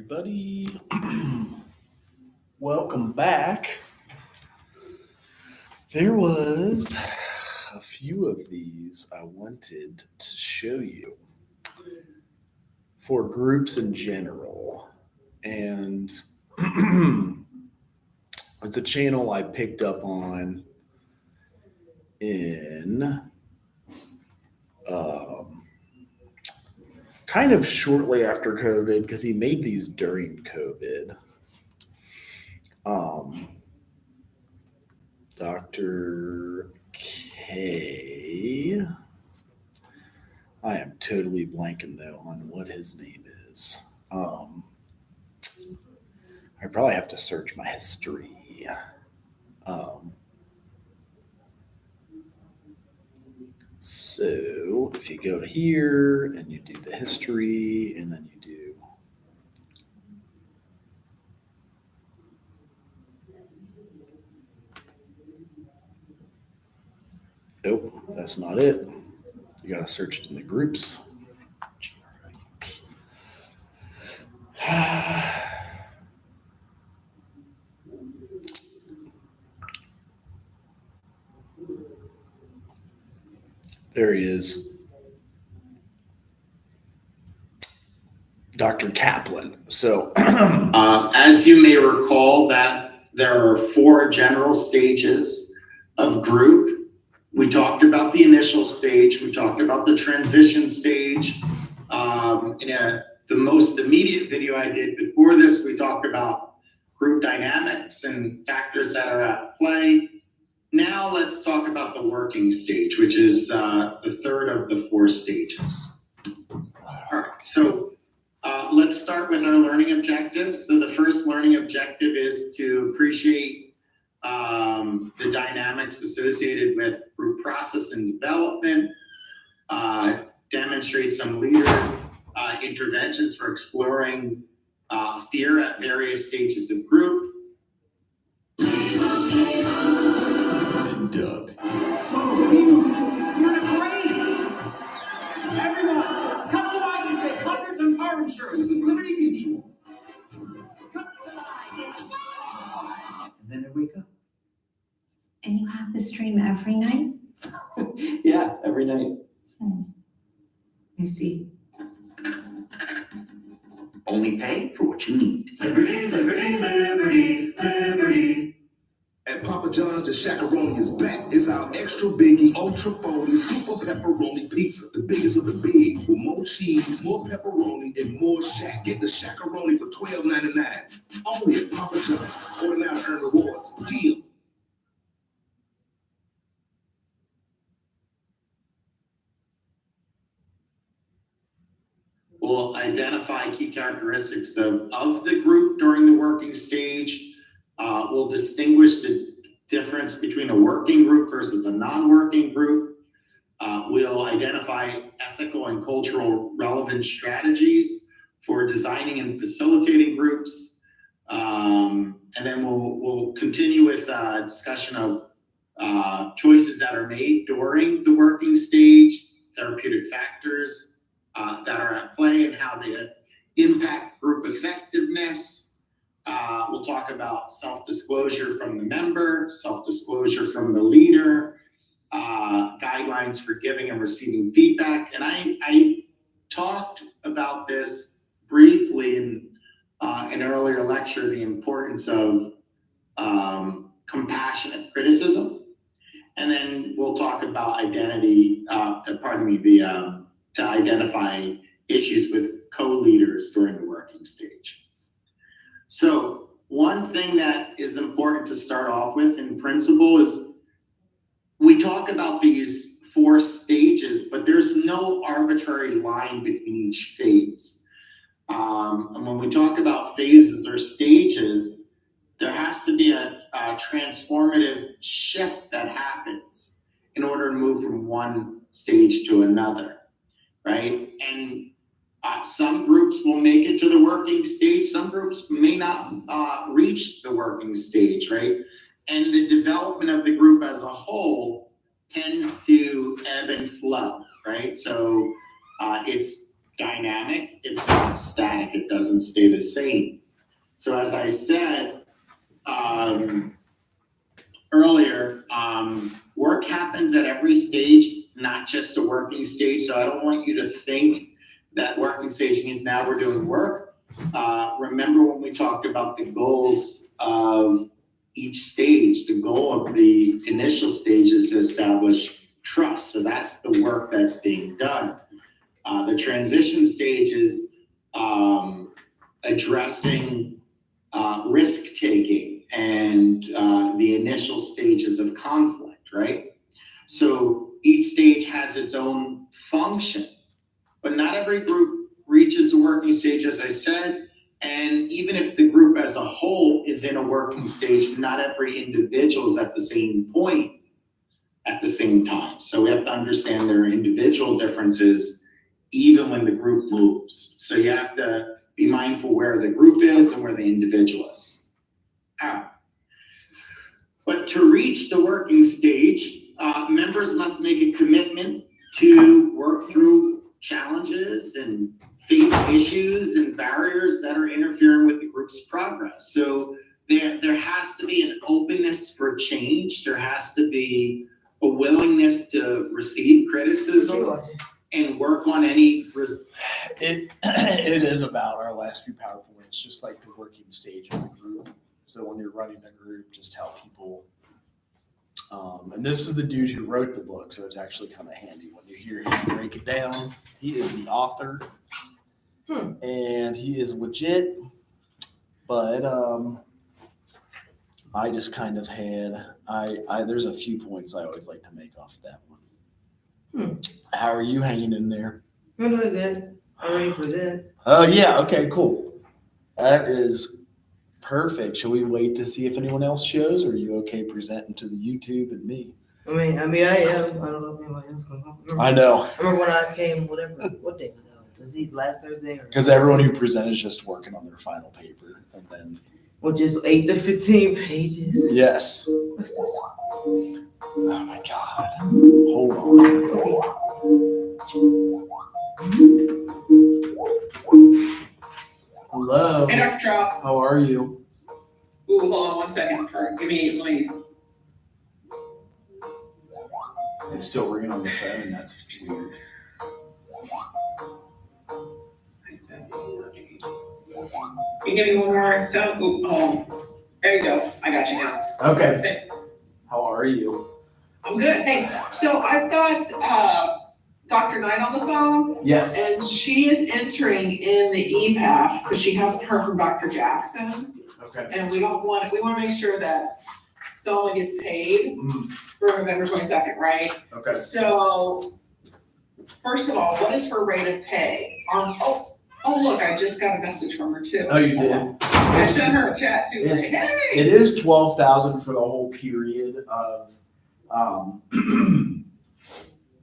everybody. Welcome back. There was a few of these I wanted to show you for groups in general. And it's a channel I picked up on in um, kind of shortly after COVID because he made these during COVID. Um, Dr. K. I am totally blanking though on what his name is. I probably have to search my history. Um, so if you go to here and you do the history and then you do nope, that's not it. You gotta search it in the groups. There he is. Dr. Kaplan. So, as you may recall, that there are 4 general stages of group. We talked about the initial stage. We talked about the transition stage. The most immediate video I did before this, we talked about group dynamics and factors that are at play. Now let's talk about the working stage, which is the third of the 4 stages. All right, so let's start with our learning objectives. So the first learning objective is to appreciate the dynamics associated with group process and development, demonstrate some leader interventions for exploring fear at various stages of group. And Doug. You're great! Everyone, customize and take hundreds of car insurance with Liberty Mutual. And then I wake up. And you have this dream every night? Yeah, every night. I see. Only pay for what you need. Liberty, liberty, liberty, liberty. At Papa John's, the Shaq-a-Roni is back. It's our extra biggie, ultra phony, super pepperoni pizza. The biggest of the big, with more cheese, more pepperoni, and more Shaq. Get the Shaq-a-Roni for $12.99. Only at Papa John's. Order now to earn rewards. Deal. We'll identify key characteristics of the group during the working stage. We'll distinguish the difference between a working group versus a non-working group. We'll identify ethical and cultural relevant strategies for designing and facilitating groups. And then we'll continue with a discussion of choices that are made during the working stage, therapeutic factors that are at play and how they impact group effectiveness. We'll talk about self-disclosure from the member, self-disclosure from the leader, guidelines for giving and receiving feedback. And I talked about this briefly in an earlier lecture, the importance of compassionate criticism. And then we'll talk about identity, to identify issues with co-leaders during the working stage. So one thing that is important to start off with in principle is we talk about these 4 stages, but there's no arbitrary line between each phase. And when we talk about phases or stages, there has to be a transformative shift that happens in order to move from one stage to another. Right? And some groups will make it to the working stage. Some groups may not reach the working stage, right? And the development of the group as a whole tends to ebb and flow, right? So it's dynamic, it's not static, it doesn't stay the same. So as I said, earlier, work happens at every stage, not just a working stage. So I don't want you to think that working stage means now we're doing work. Remember when we talked about the goals of each stage, the goal of the initial stage is to establish trust. So that's the work that's being done. The transition stage is addressing risk taking and the initial stages of conflict, right? So each stage has its own function, but not every group reaches the working stage, as I said. And even if the group as a whole is in a working stage, not every individual is at the same point at the same time. So we have to understand there are individual differences even when the group moves. So you have to be mindful where the group is and where the individual is. But to reach the working stage, members must make a commitment to work through challenges and face issues and barriers that are interfering with the group's progress. So there has to be an openness for change. There has to be a willingness to receive criticism and work on any. It is about our last few PowerPoints, just like the working stage of the group. So when you're running a group, just how people, and this is the dude who wrote the book, so it's actually kind of handy when you hear him break it down. He is the author, and he is legit, but I just kind of had, there's a few points I always like to make off that one. How are you hanging in there? I'm doing good. I'm ready for that. Oh, yeah. Okay, cool. That is perfect. Shall we wait to see if anyone else shows, or are you okay presenting to the YouTube and me? I am. I don't know if anybody else can help. I know. I remember when I came, what day was that? Was it last Thursday? Because everyone who presented is just working on their final paper. And then, Which is 8 to 15 pages. yes. What's this? Oh, my God. Hold on. Hello. Hey, Dr. Trout. How are you? Ooh, hold on 1 second. Let me. It's still ringing on the phone. That's weird. I said, can you give me one more sound? Ooh, hold on. There you go. I got you now. Okay. How are you? I'm good. Hey, so I've got Dr. Knight on the phone, Yes. and she is entering in the EPAF because she hasn't heard from Dr. Jackson, Okay. and we want to make sure that someone gets paid for November 22nd, right? Okay. So, first of all, what is her rate of pay? Oh, look, I just got a message from her too. Oh, you did? I sent her a chat too, like, It's- hey. It is 12,000 for the whole period of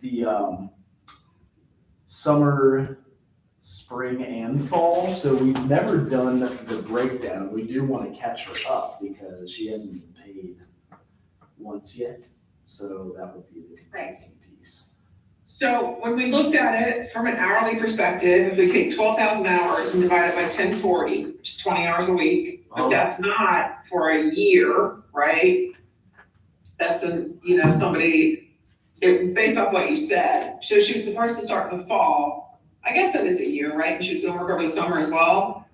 the summer, spring, and fall. So we've never done the breakdown. We do want to catch her up because she hasn't been paid once yet. So that would be the confusing piece. So when we looked at it from an hourly perspective, if we take 12,000 hours and divide it by 1040, which is 20 hours a week, but that's not for a year, right? That's somebody, based off what you said. So she was supposed to start in the fall. I guess that is a year, right? And she was gonna work over the summer as well.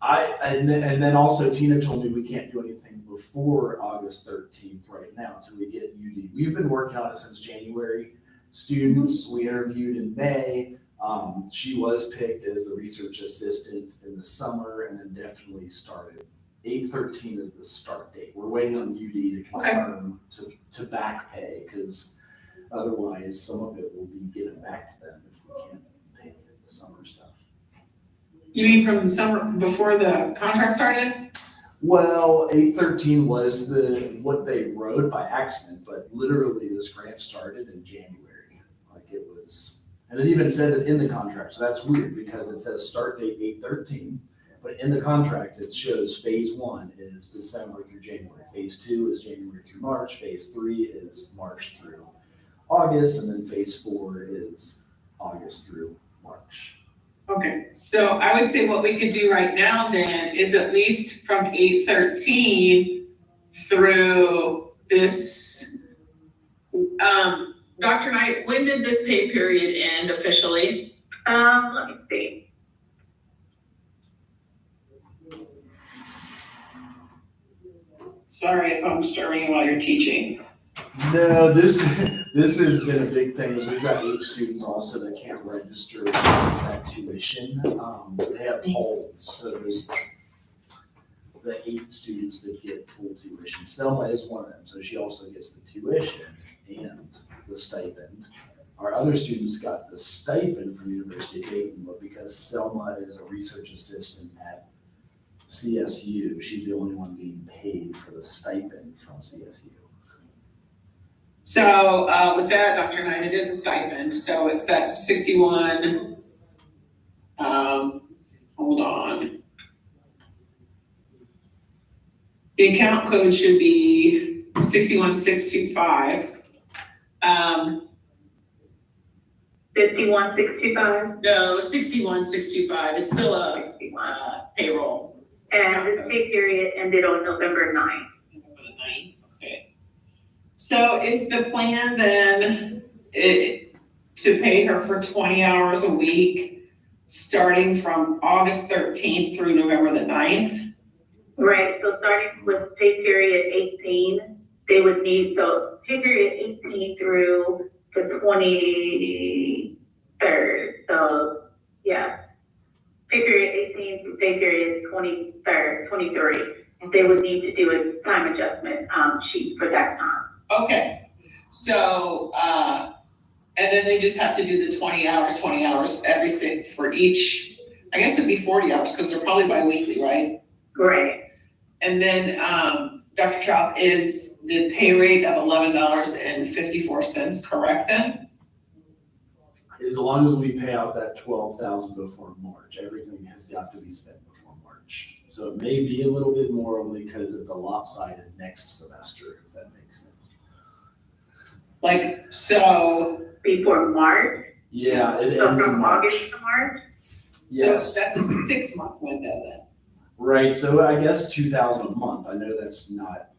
And then also Tina told me we can't do anything before August 13th right now until we get UD. We've been working on it since January. Students we interviewed in May. She was picked as the research assistant in the summer and then definitely started. 8/13 is the start date. We're waiting on UD to confirm to back pay because otherwise some of it will be given back to them if we can't pay the summer stuff. You mean from the summer, before the contract started? Well, 8/13 was what they wrote by accident, but literally this grant started in January. Like it was, and it even says it in the contract. So that's weird because it says start date 8/13, but in the contract it shows phase 1 is December through January. Phase 2 is January through March. Phase 3 is March through August, and then phase 4 is August through March. Okay, so I would say what we could do right now then is at least from 8/13 through this, Dr. Knight, when did this pay period end officially? Let me see. Sorry if I'm disturbing you while you're teaching. No, this has been a big thing, is we've got 8 students also that can't register that tuition. They have holds, so there's the 8 students that get full tuition. Selma is one of them, so she also gets the tuition and the stipend. Our other students got the stipend from University of Dayton, but because Selma is a research assistant at CSU, she's the only one being paid for the stipend from CSU. So, with that, Dr. Knight, it is a stipend, so that's 61, hold on. The account code should be 61625. 51625, No, 61625, it's still a, payroll. and this pay period ended on November 9th. Okay. So is the plan then, to pay her for 20 hours a week, starting from August 13th through November the 9th? Right, so starting with pay period 18, they would need, so pay period 18 through the 23rd, so, yeah. Pay period 18 through pay period 23, they would need to do a time adjustment, sheet for that time. Okay, so, and then they just have to do the 20 hours for each, I guess it'd be 40 hours, because they're probably bi-weekly, right? Right, And then, Dr. Trout, is the pay rate of $11.54 correct then? As long as we pay out that 12,000 before March, everything has got to be spent before March. So it may be a little bit more only because it's a lopsided next semester, if that makes sense. Like, so, before March, Yeah, it so ends in from March. August to March? Yes. so that's a 6-month window then. Right, so I guess 2,000 a month. I know that's not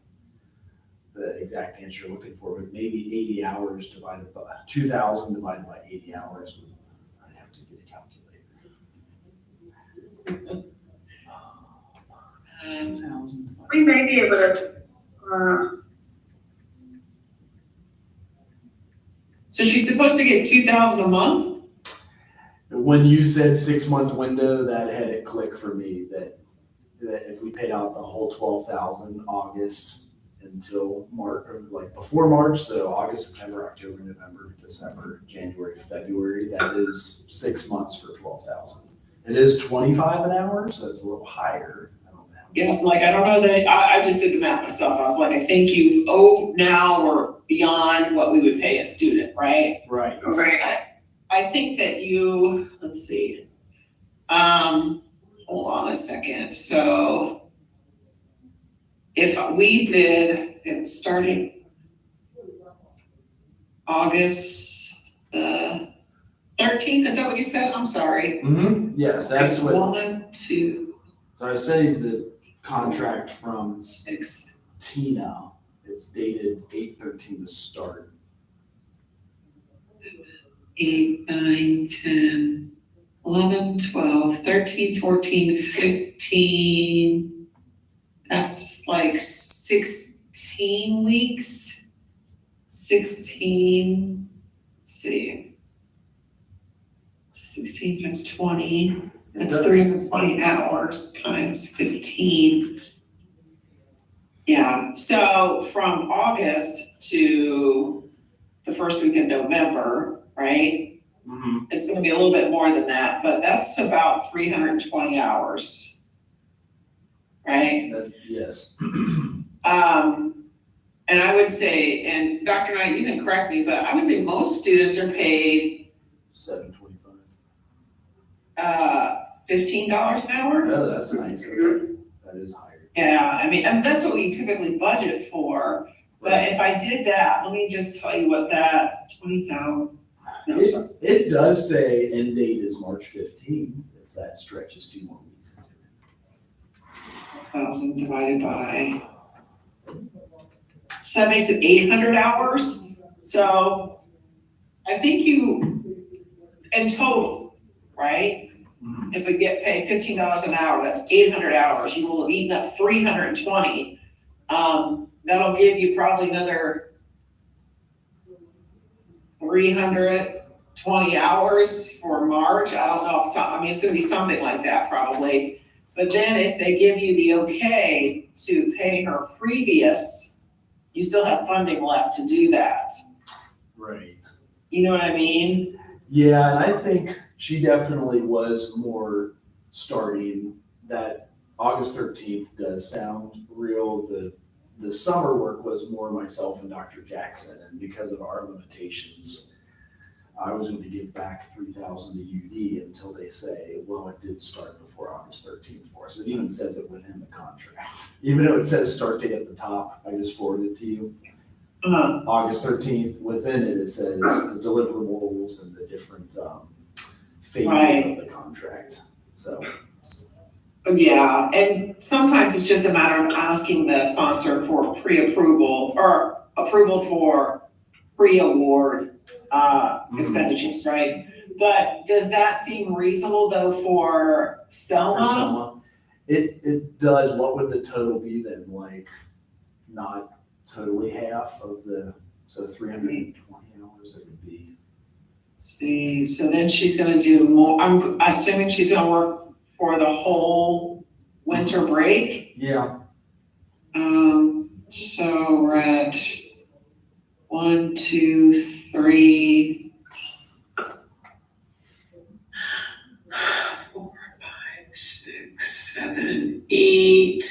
the exact answer you're looking for, but maybe 80 hours divided by 2,000 divided by 80 hours. I'd have to get a calculator. 2,000. We may be able to, So she's supposed to get 2,000 a month? When you said 6-month window, that had it click for me that if we paid out the whole 12,000 August until March, or like before March, so August, September, October, November, December, January, February, that is 6 months for 12,000. It is 25 an hour, so it's a little higher. I don't know. Yes, like, I don't know that, I just did the math myself. I was like, I think you've owed now or beyond what we would pay a student, right? Right. I think that you, let's see. Hold on a second. So if we did, it was starting August 13th, is that what you said? I'm sorry. Mm-hmm. Yes, that's It's what. 1, 2, So I say the contract from 6. Tina, it's dated 8/13 to start. 8, 9, 10, 11, 12, 13, 14, 15. That's like 16 weeks. 16, let's see. 16 times 20, that's 320 hours times 15. Yeah, so from August to the first week of November, right? Mm-hmm. It's gonna be a little bit more than that, but that's about 320 hours. Right? Yes. And I would say, and Dr. Knight, you can correct me, but I would say most students are paid, $7.25. $15 an hour. Oh, that's nice. Okay. That is higher. Yeah, I mean, and that's what we typically budget for, but if I did that, let me just tell you what that 20,000, No, sorry. It does say end date is March 15, if that stretches 2 more weeks. 1,000 divided by, so that makes it 800 hours. So I think you, in total, right? Mhm. If we get paid $15 an hour, that's 800 hours. You will have eaten up 320. That'll give you probably another 320 hours for March. I don't know if it's, I mean, it's gonna be something like that probably. But then if they give you the okay to pay her previous, you still have funding left to do that. Right. You know what I mean? Yeah, and I think she definitely was more starting. That August 13th does sound real. The summer work was more myself and Dr. Jackson, and because of our limitations, I was going to give back 3,000 to UD until they say, well, it did start before August 13th for us. It even says it within the contract. Even though it says start date at the top, I just forwarded it to you. August 13th, within it, it says the deliverables and the different phases of the contract. So, Yeah, and sometimes it's just a matter of asking the sponsor for pre-approval or approval for pre-award expenditures, right? But does that seem reasonable though for for Selma? someone, it does. What would the total be then? Like, not totally half of the, so 320 hours it would be. See, so then she's gonna do more, I'm assuming she's gonna work for the whole winter break. Yeah. So we're at 1, 2, 3, 4, 5, 6, 7, 8,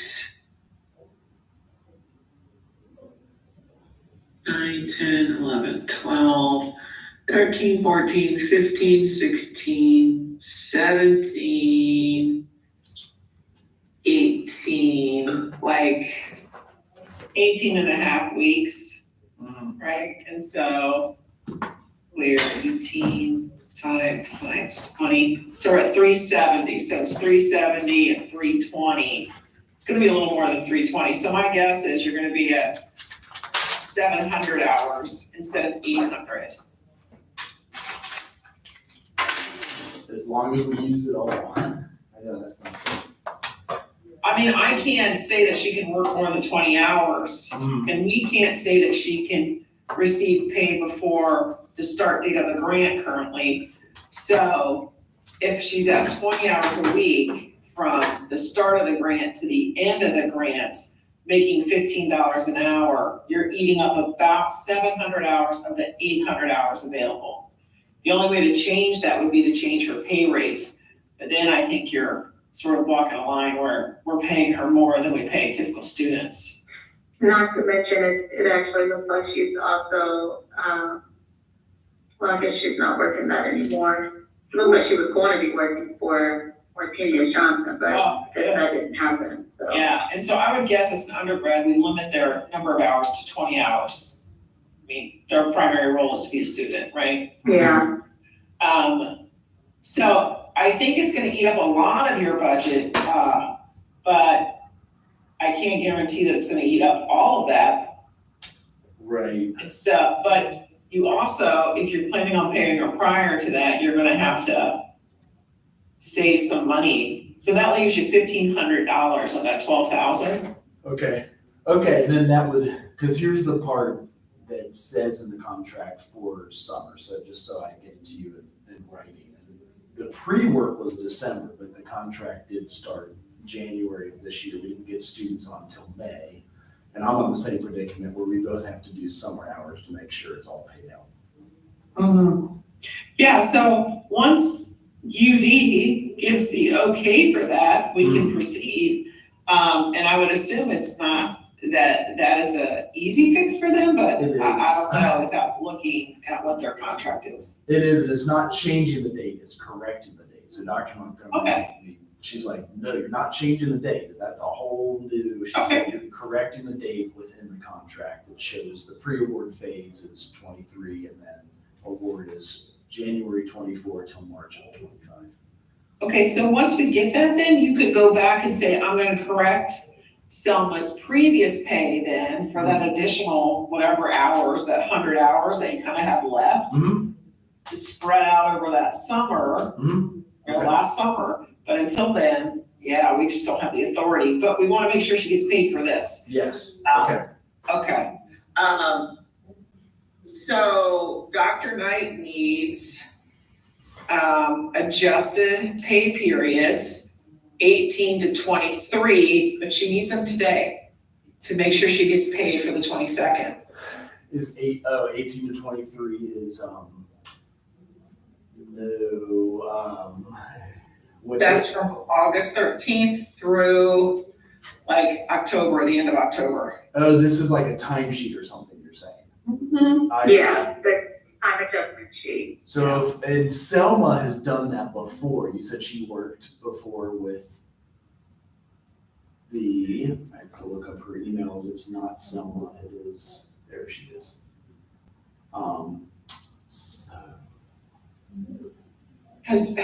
9, 10, 11, 12, 13, 14, 15, 16, 17, 18, like 18 and a half weeks, right? And so we're 18, 5 times 20, so we're at 370, so it's 370 and 320. It's gonna be a little more than 320, so my guess is you're gonna be at 700 hours instead of 800. As long as we use it all. I know that's not. I mean, I can't say that she can work more than 20 hours, and we can't say that she can receive pay before the start date of the grant currently. So if she's at 20 hours a week from the start of the grant to the end of the grant, making $15 an hour, you're eating up about 700 hours of the 800 hours available. The only way to change that would be to change her pay rate. But then I think you're sort of walking a line where we're paying her more than we pay typical students. Not to mention, it actually looks like she's also, well, I guess she's not working that anymore. It looked like she was going to be working for Martinia Johnson, but Oh, that didn't happen, so. Yeah, and so I would guess as an undergrad, we limit their number of hours to 20 hours. I mean, their primary role is to be a student, right? Yeah, So I think it's gonna eat up a lot of your budget, but I can't guarantee that it's gonna eat up all of that. Right. And so, but you also, if you're planning on paying her prior to that, you're gonna have to save some money. So that leaves you $1,500 of that 12,000. Okay, then that would, because here's the part that says in the contract for summer, so just so I get it to you in writing. The pre-work was December, but the contract did start January of this year. We didn't get students on until May. And I'm in the same predicament where we both have to do summer hours to make sure it's all paid out. Yeah, so once UD gives the okay for that, we can proceed. And I would assume it's not that is a easy fix for them, but It is. I don't know without looking at what their contract is. It is, and it's not changing the date, it's correcting the date. So Dr. Montgomery, Okay. she's like, no, you're not changing the date, because that's a whole new, she's Okay. like, you're correcting the date within the contract that shows the pre-award phase is 23 and then award is January 24 till March of 25. Okay, so once we get that, then you could go back and say, I'm gonna correct Selma's previous pay then for that additional whatever hours, that 100 hours that you kind of have left Mhm. to spread out over that summer, Mhm. or last summer. But until then, yeah, we just don't have the authority, but we want to make sure she gets paid for this. Yes, Um, okay. Okay. So Dr. Knight needs, adjusted pay periods, 18 to 23, but she needs them today to make sure she gets paid for the 22nd. Is 18 to 23 is, what? That's from August 13th through like October, the end of October. Oh, this is like a timesheet or something you're saying? I see. Yeah, the time adjustment sheet. So, and Selma has done that before. You said she worked before with I have to look up her emails. It's not Selma, it is, there she is. So, Has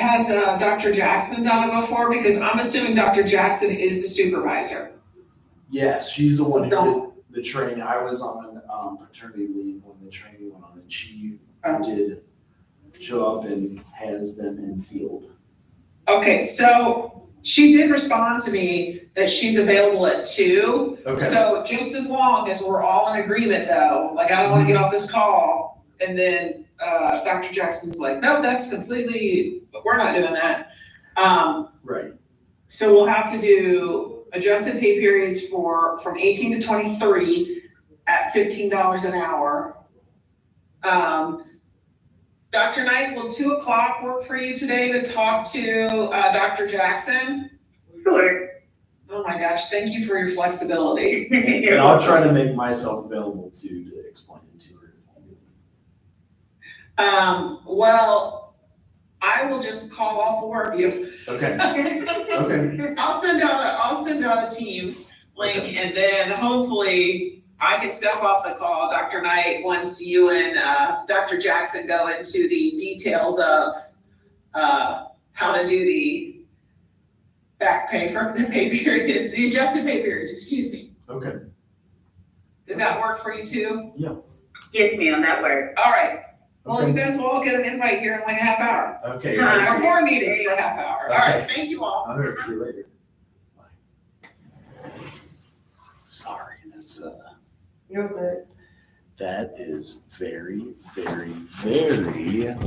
Dr. Jackson done it before? Because I'm assuming Dr. Jackson is the supervisor. yes, she's the one who So- did the training. I was on paternity leave when the training went on, and she Oh. did show up and has them in field. Okay, so she did respond to me that she's available at 2. Okay. So just as long as we're all in agreement though, like I don't wanna get off this call and then, Dr. Jackson's like, no, that's completely, we're not doing that. Right. So we'll have to do adjusted pay periods from 18 to 23 at $15 an hour. Dr. Knight, will 2 o'clock work for you today to talk to, Dr. Jackson? Sure. Oh my gosh, thank you for your flexibility. And I'll try to make myself available too, to explain it to her. Well, I will just call all 4 of you. Okay, okay, I'll send out a Teams link and then hopefully I can step off the call, Dr. Knight, once you and, Dr. Jackson go into the details of, how to do the back pay for the pay periods, the adjusted pay periods, excuse me. okay. Does that work for you too? Yes, ma'am, that works. All right. Well, you Okay. guys will all get an invite here in like a half hour. Okay. Our board meeting for a half hour. All right, Okay. thank you all. I'm gonna see you later. Sorry, that's You're good. that is very, very, very